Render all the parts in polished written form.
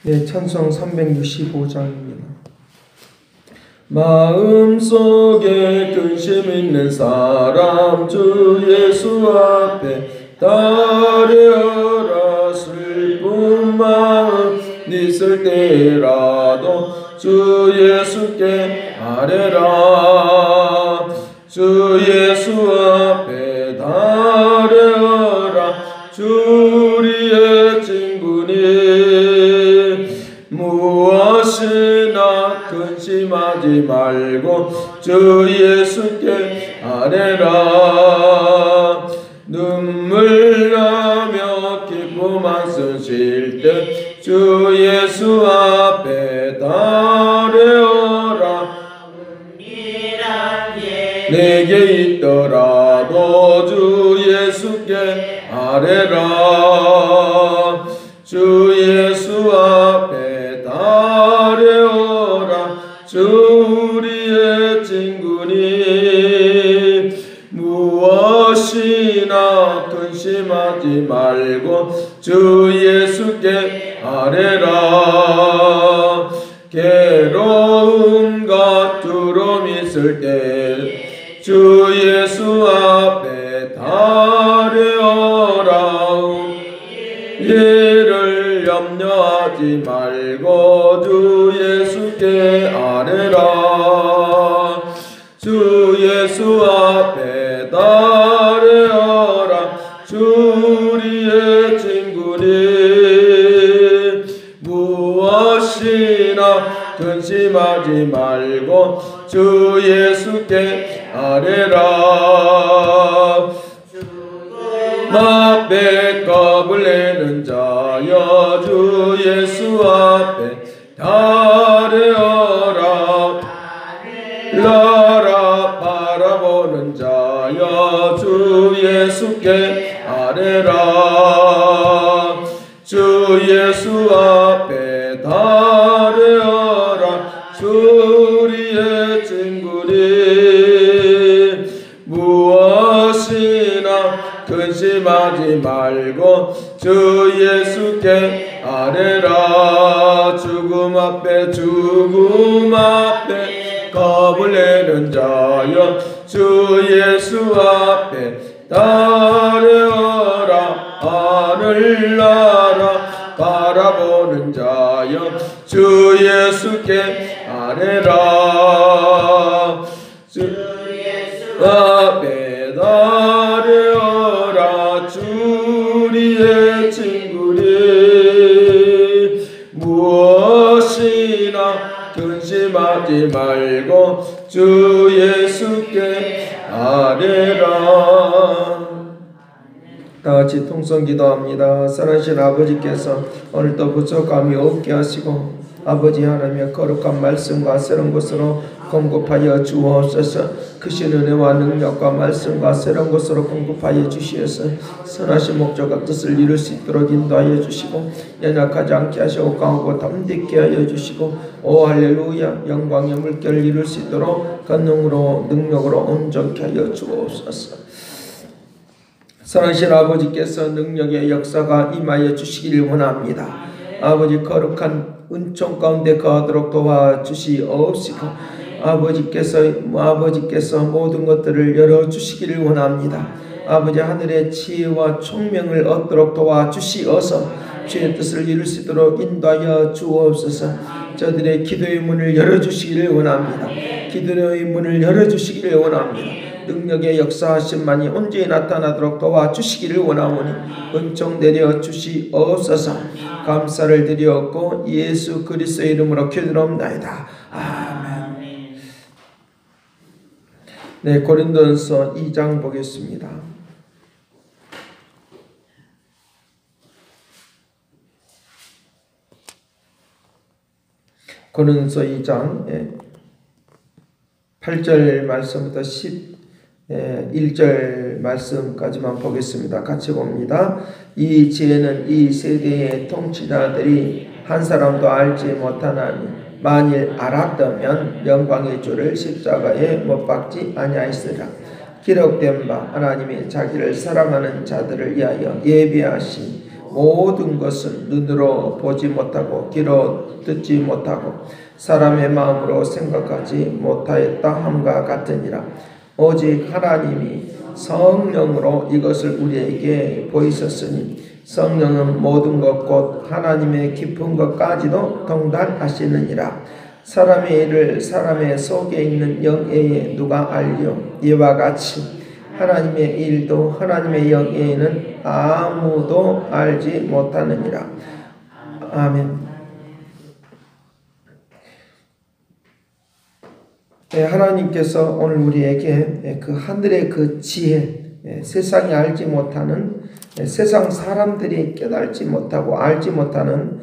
네, 찬송 365장입니다. 마음속에 근심 있는 사람 주 예수 앞에 따르라. 슬픈 마음 있을 때라도 주 예수께 아뢰라. 주 예수 앞에 따르라. 주 우리의 친구니 무엇이나 근심하지 말고 주 예수께 아뢰라. 눈물 나며 기쁨 한숨 쉴 때 주 예수 앞에 따르라. 내게 있더라도 주 예수께 아뢰라. 주 예수 앞에 따르라. 주 우리의 친구니 무엇이나 근심하지 말고 주 예수께 아뢰라. 괴로움과 두려움 있을 때 주 예수 앞에 따르라. 예를 염려하지 말고 주 예수께 아뢰라. 주 예수 앞에 따르라. 주 우리의 친구니 무엇이나 근심하지 말고 주 예수께 아뢰라. 앞에 겁을 내는 자여 주 예수 앞에 따르라. 나라 바라보는 자여 주 예수께 아뢰라. 주 예수 앞에 따르라. 주 우리의 친구니 무엇이나 근심하지 말고 주 예수께 아뢰라. 죽음 앞에 겁을 내는 자여 주 예수 앞에 따르라. 하늘나라 바라보는 자여 주 예수께 아뢰라. 주 예수 앞에 따르라. 주 우리의 친구니 무엇이나 근심하지 말고 주 예수께 아뢰라. 다같이 통성 기도합니다. 사랑하신 아버지께서 오늘도 부족함이 없게 하시고 아버지 하나님의 거룩한 말씀과 새로운 것으로 공급하여 주옵소서. 크신 은혜와 능력과 말씀과 새로운 것으로 공급하여 주시어서 선하신 목적과 뜻을 이룰 수 있도록 인도하여 주시고 연약하지 않게 하시고 강하고 담대케 하여 주시고 오 할렐루야 영광의 물결을 이룰 수 있도록 권능으로 능력으로 온전케 하여 주옵소서. 사랑하신 아버지께서 능력의 역사가 임하여 주시기를 원합니다. 아버지 거룩한 은총 가운데 거하도록 도와주시옵시고 아버지께서 모든 것들을 열어주시기를 원합니다. 아버지 하늘의 지혜와 총명을 얻도록 도와주시어서 주의 뜻을 이룰 수 있도록 인도하여 주옵소서. 저들의 기도의 문을 열어주시기를 원합니다. 기도의 문을 열어주시기를 원합니다. 능력의 역사하심만이 온전히 나타나도록 도와주시기를 원하오니 은총 내려 주시옵소서. 감사를 드리옵고 예수 그리스도의 이름으로 기도합나이다. 아멘. 네, 고린도전서 2장 보겠습니다. 고린도전서 2장 8절 말씀부터 1절 말씀까지만 보겠습니다. 같이 봅니다. 이 지혜는 이 세대의 통치자들이 한 사람도 알지 못하나니 만일 알았다면 영광의 주를 십자가에 못 박지 아니하였으리라. 기록된 바 하나님이 자기를 사랑하는 자들을 위하여 예비하신 모든 것은 눈으로 보지 못하고 귀로 듣지 못하고 사람의 마음으로 생각하지 못하였다 함과 같으니라. 오직 하나님이 성령으로 이것을 우리에게 보이셨으니 성령은 모든 것 곧 하나님의 깊은 것까지도 통달하시느니라. 사람의 일을 사람의 속에 있는 영에게 누가 알리요? 이와 같이 하나님의 일도 하나님의 영에는 아무도 알지 못하느니라. 아멘. 하나님께서 오늘 우리에게 그 하늘의 그 지혜, 세상이 알지 못하는, 세상 사람들이 깨달지 못하고 알지 못하는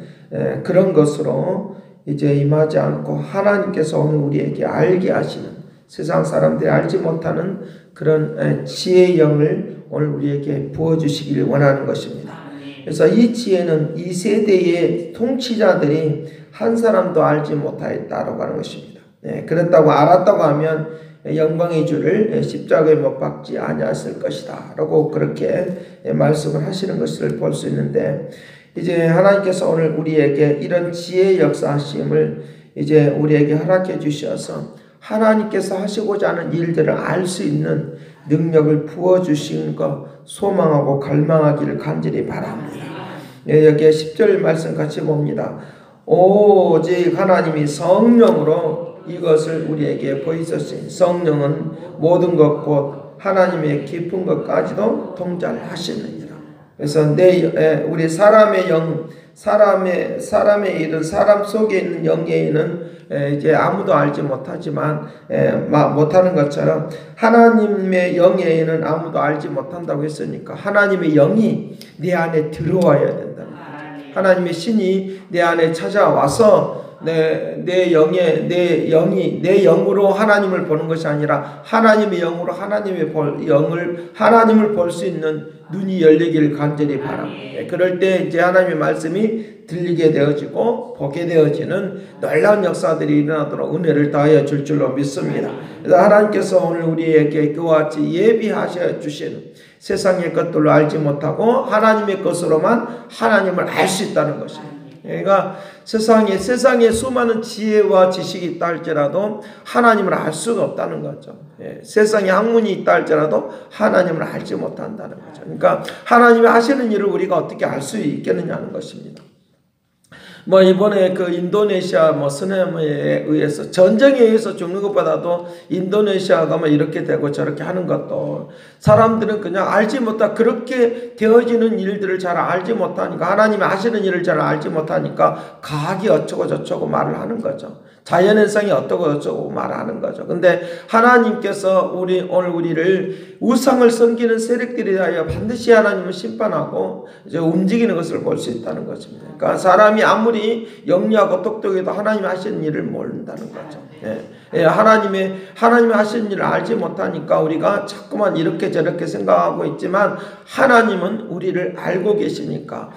그런 것으로 이제 임하지 않고 하나님께서 오늘 우리에게 알게 하시는, 세상 사람들이 알지 못하는 그런 지혜의 영을 오늘 우리에게 부어주시길 원하는 것입니다. 그래서 이 지혜는 이 세대의 통치자들이 한 사람도 알지 못하였다라고 하는 것입니다. 그랬다고 알았다고 하면 영광의 주를 십자가에 못 박지 아니했을 것이다 라고 그렇게 말씀을 하시는 것을 볼 수 있는데, 이제 하나님께서 오늘 우리에게 이런 지혜의 역사하심을 이제 우리에게 허락해 주셔서 하나님께서 하시고자 하는 일들을 알 수 있는 능력을 부어주신 것 소망하고 갈망하기를 간절히 바랍니다. 여기에 10절 말씀 같이 봅니다. 오직 하나님이 성령으로 이것을 우리에게 보이셨으니 성령은 모든 것 곧 하나님의 깊은 것까지도 통달하시느니라. 그래서 우리 사람의 영, 사람의 일은 사람 속에 있는 영에는 이제 아무도 알지 못하지만 못하는 것처럼 하나님의 영에는 아무도 알지 못한다고 했으니까 하나님의 영이 내 안에 들어와야 된다는 거죠. 하나님의 신이 내 안에 찾아와서 내 영으로 하나님을 보는 것이 아니라 하나님의 영으로 하나님을 볼 수 있는 눈이 열리길 간절히 바랍니다. 그럴 때 이제 하나님의 말씀이 들리게 되어지고 보게 되어지는 놀라운 역사들이 일어나도록 은혜를 다하여 줄 줄로 믿습니다. 그래서 하나님께서 오늘 우리에게 그와 같이 예비하셔 주시는 세상의 것들로 알지 못하고 하나님의 것으로만 하나님을 알 수 있다는 것입니다. 그러니까 세상에 수많은 지혜와 지식이 있다 할지라도 하나님을 알 수가 없다는 거죠. 세상에 학문이 있다 할지라도 하나님을 알지 못한다는 거죠. 그러니까 하나님이 하시는 일을 우리가 어떻게 알 수 있겠느냐는 것입니다. 이번에 그 인도네시아 쓰나미에 의해서 전쟁에 의해서 죽는 것보다도 인도네시아가 이렇게 되고 저렇게 하는 것도 사람들은 그냥 알지 못하 그렇게 되어지는 일들을 잘 알지 못하니까 하나님이 하시는 일을 잘 알지 못하니까 과학이 어쩌고 저쩌고 말을 하는 거죠. 자연현상이 어떠고 저쩌고 말하는 거죠. 근데 하나님께서 오늘 우리를 우상을 섬기는 세력들에 대하여 반드시 하나님은 심판하고 이제 움직이는 것을 볼 수 있다는 것입니다. 그러니까 사람이 아무리 영리하고 똑똑해도 하나님이 하시는 일을 모른다는 거죠. 하나님이 하시는 일을 알지 못하니까 우리가 자꾸만 이렇게 저렇게 생각하고 있지만 하나님은 우리를 알고 계시니까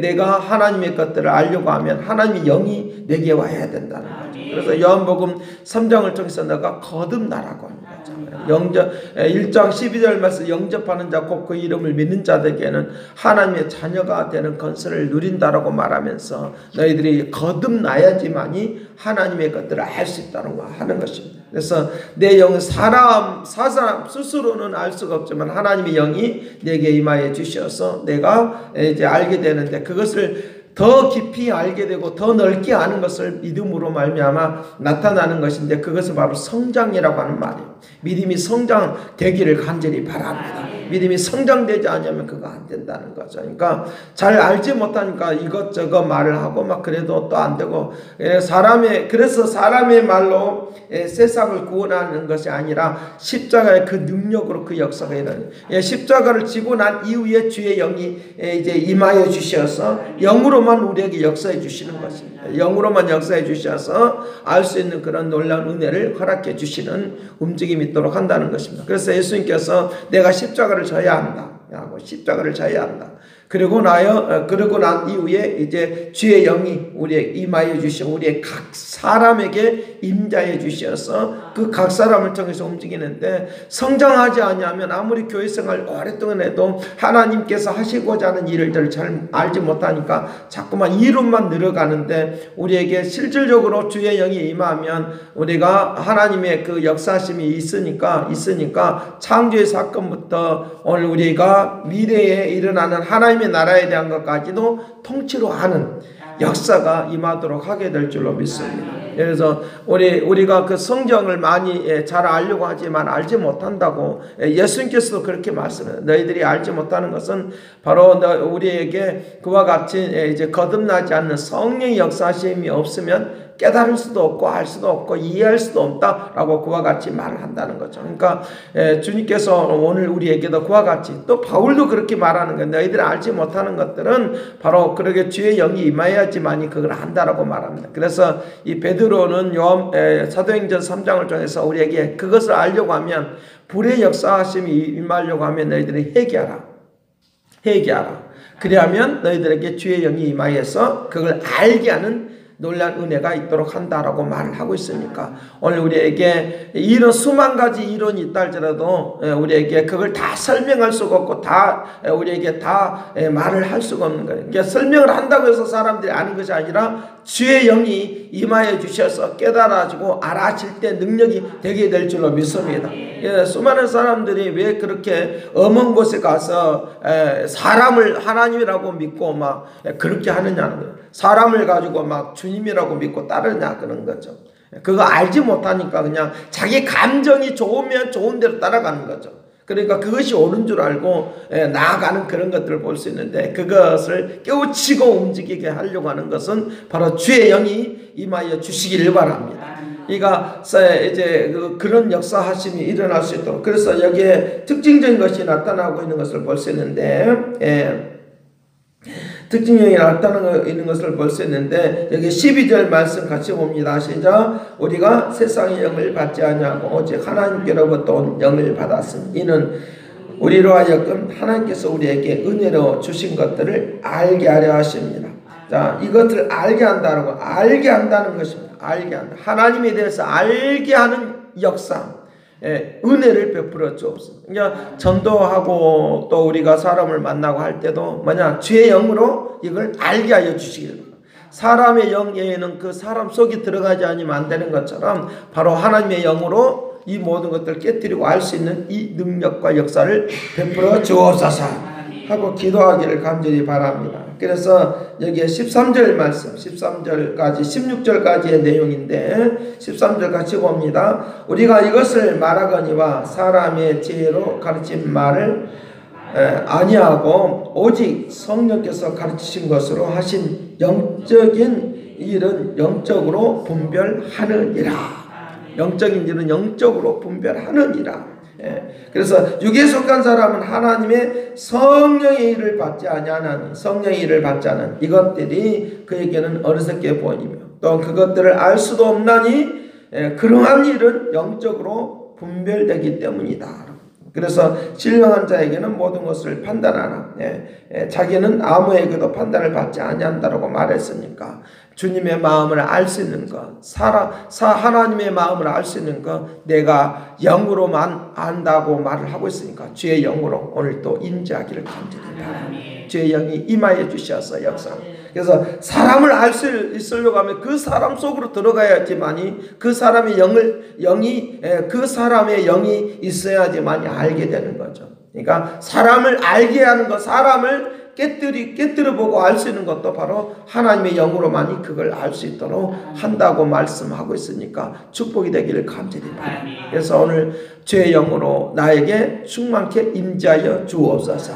내가 하나님의 것들을 알려고 하면 하나님의 영이 내게 와야 된다는 거죠. 그래서 요한복음 3장을 통해서 내가 거듭나라고 하는 거죠. 1장 12절 말씀 영접하는 자 곧 그 이름을 믿는 자들에게는 하나님의 자녀가 되는 건설을 누린다라고 말하면서 너희들이 거듭나야지만이 하나님의 것들을 알 수 있다는 거 하는 것입니다. 그래서 내 영은 사람 스스로는 알 수가 없지만 하나님의 영이 내게 임하여 주셔서 내가 이제 알게 되는데 그것을 더 깊이 알게 되고 더 넓게 아는 것을 믿음으로 말미암아 나타나는 것인데 그것은 바로 성장이라고 하는 말이에요. 믿음이 성장되기를 간절히 바랍니다. 믿음이 성장되지 않으면 그거 안 된다는 거죠. 그러니까 잘 알지 못하니까 이것저것 말을 하고 막 그래도 또 안 되고 그래서 사람의 말로 세상을 구원하는 것이 아니라 십자가의 그 능력으로 그 역사가 일어나요. 십자가를 지고 난 이후에 주의 영이 이제 임하여 주셔서 영으로만 우리에게 역사해 주시는 것입니다. 영으로만 역사해 주셔서 알 수 있는 그런 놀라운 은혜를 허락해 주시는 움직임이 있도록 한다는 것입니다. 그래서 예수님께서 내가 십자가를 져야 한다. 십자가를 져야 한다. 그리고 난 이후에 이제 주의 영이 우리의 임하여 주시어 우리의 각 사람에게 임자해 주셔서 그 각 사람을 통해서 움직이는데, 성장하지 않으면 아무리 교회 생활 오랫동안 해도 하나님께서 하시고자 하는 일을 잘 알지 못하니까 자꾸만 이론만 늘어가는데, 우리에게 실질적으로 주의 영이 임하면 우리가 하나님의 그 역사심이 있으니까 창조의 사건부터 오늘 우리가 미래에 일어나는 하나님의 나라에 대한 것까지도 통치로 하는 역사가 임하도록 하게 될 줄로 믿습니다. 그래서 우리가 그 성경을 많이 잘 알려고 하지만 알지 못한다고 예수님께서도 그렇게 말씀해요. 너희들이 알지 못하는 것은 바로 우리에게 그와 같이 이제 거듭나지 않는 성령의 역사심이 없으면 깨달을 수도 없고 알 수도 없고 이해할 수도 없다라고 그와 같이 말을 한다는 거죠. 그러니까 주님께서 오늘 우리에게도 그와 같이, 또 바울도 그렇게 말하는 거예요. 너희들이 알지 못하는 것들은 바로 그렇게 주의 영이 임하여야지만이 그걸 한다라고 말합니다. 그래서 이 베드로는 사도행전 3장을 통해서 우리에게 그것을 알려고 하면, 불의 역사하심이 임하려고 하면 너희들이 회개하라. 그리하면 너희들에게 주의 영이 임하여서 그걸 알게 하는 놀란 은혜가 있도록 한다라고 말을 하고 있으니까, 오늘 우리에게 이런 수만 가지 이론이 있다 할지라도 우리에게 그걸 다 설명할 수가 없고 우리에게 다 말을 할 수가 없는 거예요. 그러니까 설명을 한다고 해서 사람들이 아는 것이 아니라 주의 영이 임하여 주셔서 깨달아지고 알아질 때 능력이 되게 될 줄로 믿습니다. 수많은 사람들이 왜 그렇게 엄한 곳에 가서 사람을 하나님이라고 믿고 막 그렇게 하느냐는 거예요. 사람을 가지고 막 주님이라고 믿고 따르냐 그런 거죠. 그거 알지 못하니까 그냥 자기 감정이 좋으면 좋은 대로 따라가는 거죠. 그러니까 그것이 옳은 줄 알고 나아가는 그런 것들을 볼 수 있는데, 그것을 깨우치고 움직이게 하려고 하는 것은 바로 주의 영이 임하여 주시기를 바랍니다. 그러니까 이제 그런 역사하심이 일어날 수 있도록, 그래서 여기에 특징적인 것이 나타나고 있는 것을 볼 수 있는데, 특징형이 나타나고 있는 것을 볼 수 있는데, 여기 12절 말씀 같이 봅니다. 시작. 우리가 세상의 영을 받지 아니하고 오직 하나님께로부터 온 영을 받았으니 이는 우리로 하여금 하나님께서 우리에게 은혜로 주신 것들을 알게 하려 하십니다. 자, 이것을 알게 한다는 것입니다. 알게 한다. 하나님에 대해서 알게 하는 역사. 은혜를 베풀어 주옵소서. 그러니까 전도하고 또 우리가 사람을 만나고 할 때도 주의 영으로 이걸 알게 하여 주시길 바랍니다. 사람의 영에는 그 사람 속이 들어가지 않으면 안 되는 것처럼 바로 하나님의 영으로 이 모든 것들을 깨뜨리고 알 수 있는 이 능력과 역사를 베풀어 주옵소서 하고 기도하기를 간절히 바랍니다. 그래서 여기에 13절 말씀, 13절까지 16절까지의 내용인데, 13절 같이 봅니다. 우리가 이것을 말하거니와 사람의 지혜로 가르친 말을 아니하고 오직 성령께서 가르치신 것으로 하신 영적인 일은 영적으로 분별하느니라. 영적인 일은 영적으로 분별하느니라. 그래서 육에 속한 사람은 하나님의 성령의 일을 받지 아니하나니, 성령의 일을 받지 않은 이것들이 그에게는 어리석게 보이며 또 그것들을 알 수도 없나니 그러한 일은 영적으로 분별되기 때문이다. 그래서 신령한 자에게는 모든 것을 판단하나 자기는 아무에게도 판단을 받지 아니한다라고 말했으니까, 주님의 마음을 알 수 있는 것, 하나님의 마음을 알 수 있는 것, 내가 영으로만 안다고 말을 하고 있으니까 주의 영으로 오늘 또 임재하기를 간절히 바랍니다. 주의 영이 임하여 주셔서 역사. 그래서 사람을 알 수 있으려고 하면 그 사람 속으로 들어가야지만이 그 사람의 그 사람의 영이 있어야지만이 알게 되는 거죠. 그러니까 사람을 알게 하는 것, 사람을 깨뜨려 보고 알 수 있는 것도 바로 하나님의 영으로만이 그걸 알 수 있도록 한다고 말씀하고 있으니까 축복이 되기를 간절히 바랍니다. 그래서 오늘 주의 영으로 나에게 충만케 임재하여 주옵소서.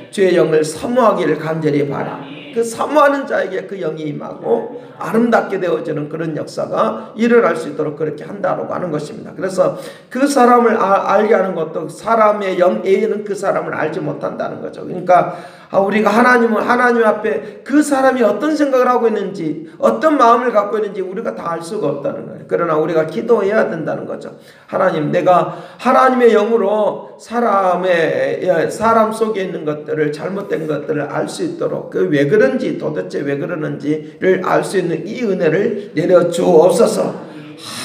주의 영을 사모하기를 간절히 바랍니다. 그 사모하는 자에게 그 영이 임하고 아름답게 되어지는 그런 역사가 일어날 수 있도록 그렇게 한다고 하는 것입니다. 그래서 그 사람을 알게 하는 것도 사람의 영에는 그 사람을 알지 못한다는 거죠. 그러니까 우리가 하나님 앞에 그 사람이 어떤 생각을 하고 있는지, 어떤 마음을 갖고 있는지 우리가 다 알 수가 없다는 거예요. 그러나 우리가 기도해야 된다는 거죠. 하나님, 내가 하나님의 영으로 사람 속에 있는 것들을, 잘못된 것들을 알 수 있도록, 그 왜 그런지, 도대체 왜 그러는지를 알 수 있는 이 은혜를 내려 주옵소서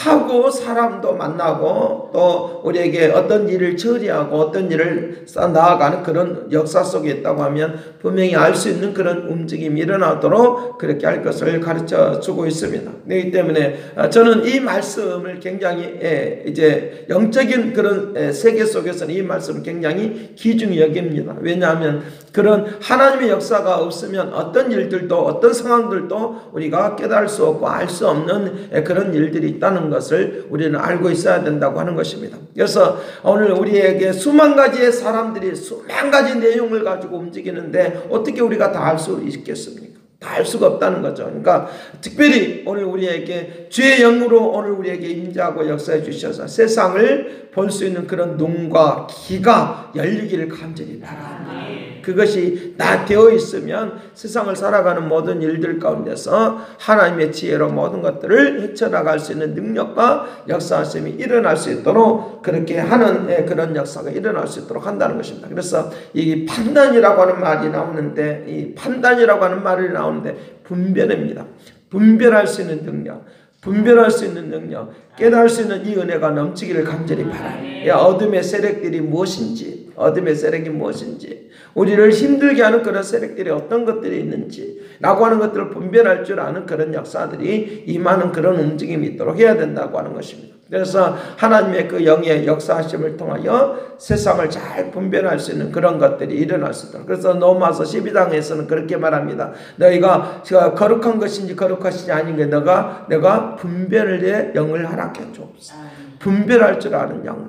하고 사람도 만나고 또 우리에게 어떤 일을 처리하고 어떤 일을 나아가는 그런 역사 속에 있다고 하면 분명히 알 수 있는 그런 움직임이 일어나도록 그렇게 할 것을 가르쳐 주고 있습니다. 그렇기 때문에 저는 이 말씀을 굉장히 이제 영적인 그런 세계 속에서는 이 말씀을 굉장히 귀중히 여깁니다. 왜냐하면 그런 하나님의 역사가 없으면 어떤 일들도 어떤 상황들도 우리가 깨달을 수 없고 알 수 없는 그런 일들이 있다는 것을 우리는 알고 있어야 된다고 하는 것입니다. 그래서 오늘 우리에게 수만 가지의 사람들이 수만 가지 내용을 가지고 움직이는데 어떻게 우리가 다 알 수 있겠습니까? 다 알 수가 없다는 거죠. 그러니까 특별히 오늘 우리에게 주의 영으로 오늘 우리에게 임재하고 역사해 주셔서 세상을 볼 수 있는 그런 눈과 귀가 열리기를 간절히 바랍니다. 그것이 다 되어 있으면 세상을 살아가는 모든 일들 가운데서 하나님의 지혜로 모든 것들을 헤쳐나갈 수 있는 능력과 역사하심이 일어날 수 있도록 그렇게 하는 그런 역사가 일어날 수 있도록 한다는 것입니다. 그래서 이 판단이라고 하는 말이 나오는데, 이 판단이라고 하는 말이 나오는데 분별입니다. 분별할 수 있는 능력, 분별할 수 있는 능력, 깨달을 수 있는 이 은혜가 넘치기를 간절히 바랍니다. 어둠의 세력들이 무엇인지, 어둠의 세력이 무엇인지, 우리를 힘들게 하는 그런 세력들이 어떤 것들이 있는지 라고 하는 것들을 분별할 줄 아는 그런 역사들이 임하는 그런 움직임이 있도록 해야 된다고 하는 것입니다. 그래서 하나님의 그 영의 역사하심을 통하여 세상을 잘 분별할 수 있는 그런 것들이 일어날 수 있도록. 그래서 로마서 12장에서는 그렇게 말합니다. 너희가 거룩한 것인지 거룩하시지 아닌가 내가 분별의 영을 허락해 주옵소서. 분별할 줄 아는 영을,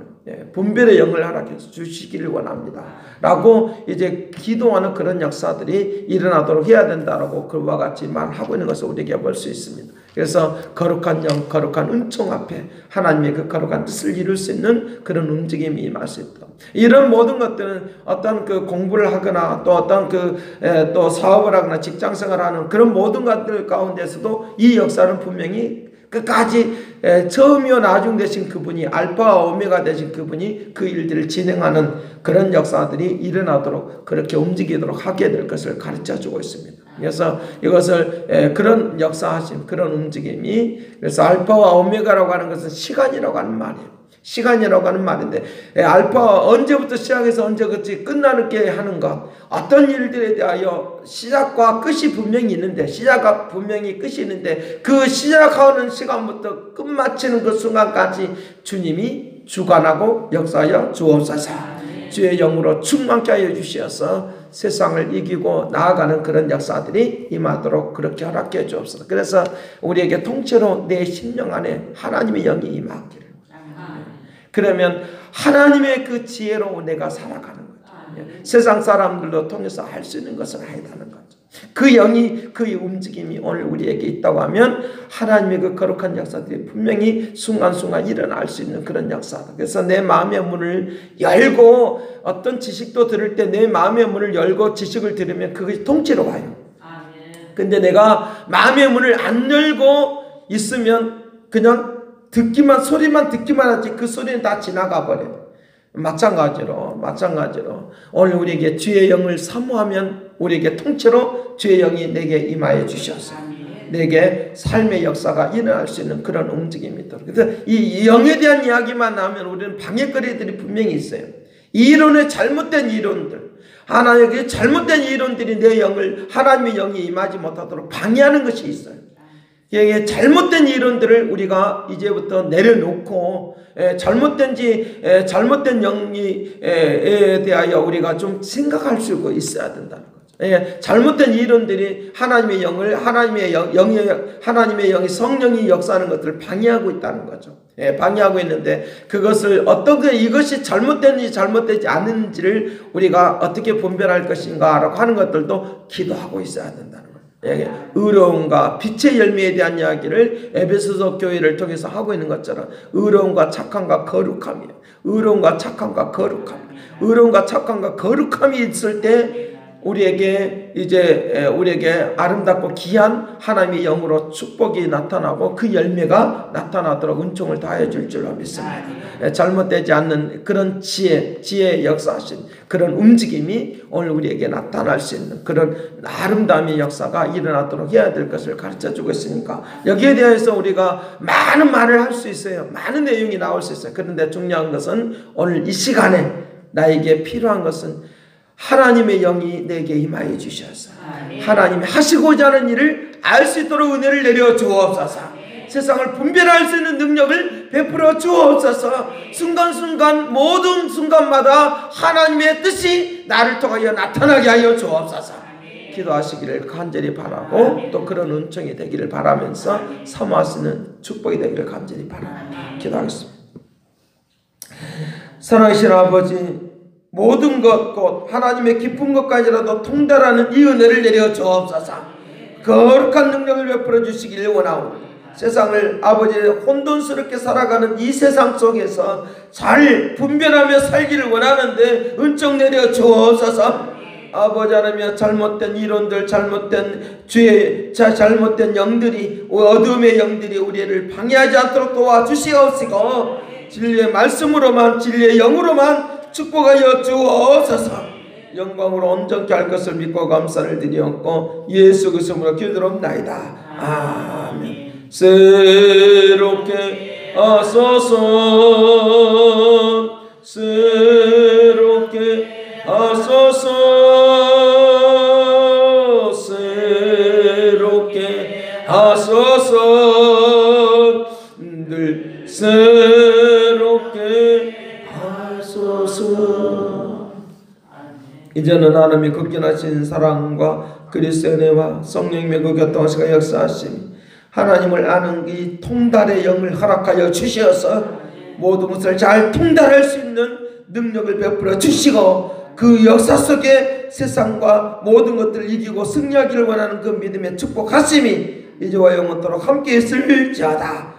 분별의 영을 허락해 주시기를 원합니다 라고 이제 기도하는 그런 역사들이 일어나도록 해야 된다라고 그와 같이 말하고 있는 것을 우리에게 볼 수 있습니다. 그래서 거룩한 영, 거룩한 은총 앞에 하나님의 그 거룩한 뜻을 이룰 수 있는 그런 움직임이 임할 수 있다. 이런 모든 것들은 어떤 그 공부를 하거나 또 어떤 또 사업을 하거나 직장생활을 하는 그런 모든 것들 가운데서도 이 역사는 분명히 끝까지 처음이요 나중 되신 그분이 알파와 오메가 되신 그분이 그 일들을 진행하는 그런 역사들이 일어나도록 그렇게 움직이도록 하게 될 것을 가르쳐주고 있습니다. 그래서 이것을 그런 역사하심, 그런 움직임이, 그래서 알파와 오메가라고 하는 것은 시간이라고 하는 말이에요. 시간이라고 하는 말인데, 알파와 언제부터 시작해서 언제까지 끝나는 게 하는 것, 어떤 일들에 대하여 시작과 끝이 분명히 있는데, 시작과 분명히 끝이 있는데 그 시작하는 시간부터 끝 마치는 그 순간까지 주님이 주관하고 역사하여 주옵소서. 주의 영으로 충만케 하여 주시어서 세상을 이기고 나아가는 그런 역사들이 임하도록 그렇게 허락해 주옵소서. 그래서 우리에게 통째로 내 심령 안에 하나님의 영이 임하기를. 그러면 하나님의 그 지혜로 내가 살아가는 거죠. 세상 사람들도 통해서 할 수 있는 것을 해야 하는 거죠. 그 영이, 그 움직임이 오늘 우리에게 있다고 하면 하나님의 그 거룩한 역사들이 분명히 순간순간 일어날 수 있는 그런 역사다. 그래서 내 마음의 문을 열고 어떤 지식도 들을 때 내 마음의 문을 열고 지식을 들으면 그것이 통째로 와요. 근데 내가 마음의 문을 안 열고 있으면 그냥 소리만 듣기만 하지 그 소리는 다 지나가 버려요. 마찬가지로 오늘 우리에게 주의 영을 사모하면 우리에게 통째로 주의 영이 내게 임하여 주셔서 내게 삶의 역사가 일어날 수 있는 그런 움직임이 있도록. 그래서 이 영에 대한 이야기만 나오면 우리는 방해거리들이 분명히 있어요. 이론의 잘못된 이론들, 하나님의 잘못된 이론들이 내 영을, 하나님의 영이 임하지 못하도록 방해하는 것이 있어요. 잘못된 이론들을 우리가 이제부터 내려놓고 잘못된 영에 대하여 우리가 좀 생각할 수 있어야 된다는 거죠. 잘못된 이론들이 하나님의 영이 성령이 역사하는 것들을 방해하고 있다는 거죠. 방해하고 있는데 그것을 이것이 잘못된지 잘못되지 않은지를 우리가 어떻게 분별할 것인가라고 하는 것들도 기도하고 있어야 된다는 거죠. 의로움과 빛의 열매에 대한 이야기를 에베소서 교회를 통해서 하고 있는 것처럼 의로움과 착함과 거룩함이에요. 의로움과 착함과 거룩함이 있을 때 우리에게 우리에게 아름답고 귀한 하나님의 영으로 축복이 나타나고 그 열매가 나타나도록 은총을 다해 줄 줄로 믿습니다. 잘못되지 않는 그런 지혜의 역사하신 그런 움직임이 오늘 우리에게 나타날 수 있는 그런 아름다움의 역사가 일어나도록 해야 될 것을 가르쳐 주고 있으니까 여기에 대해서 우리가 많은 말을 할 수 있어요. 많은 내용이 나올 수 있어요. 그런데 중요한 것은 오늘 이 시간에 나에게 필요한 것은 하나님의 영이 내게 임하여 주셔서 하나님이 하시고자 하는 일을 알 수 있도록 은혜를 내려 주옵소서. 세상을 분별할 수 있는 능력을 베풀어 주옵소서. 순간순간 모든 순간마다 하나님의 뜻이 나를 통하여 나타나게 하여 주옵소서. 기도하시기를 간절히 바라고 또 그런 은총이 되기를 바라면서 사모하시는 축복이 되기를 간절히 바랍니다. 기도하겠습니다. 사랑하신 아버지, 모든 것 곧 하나님의 깊은 것까지라도 통달하는 이 은혜를 내려 주옵소서. 거룩한 능력을 베풀어 주시기를 원하오니 세상을 아버지 혼돈스럽게 살아가는 이 세상 속에서 잘 분별하며 살기를 원하는데 은총 내려 주옵소서. 아버지 하나님, 잘못된 이론들, 잘못된 죄, 잘못된 영들이, 어둠의 영들이 우리를 방해하지 않도록 도와주시옵시고 진리의 말씀으로만, 진리의 영으로만 축복하여 주옵소서. 영광으로 온전케 할 것을 믿고 감사를 드리옵고 예수 그리스도로 기도드리옵나이다. 아멘. 새롭게 하소서, 새롭게 하소서, 새롭게 하소서, 늘 새롭게 이제는 하나님의 극진하신 사랑과 그리스도의 은혜와 성령님의 그 교통하시고 역사하심이 하나님을 아는 이 통달의 영을 허락하여 주시어서 모든 것을 잘 통달할 수 있는 능력을 베풀어 주시고 그 역사 속에 세상과 모든 것들을 이기고 승리하기를 원하는 그 믿음의 축복하심이 이제와 영원토록 함께 있을지어다.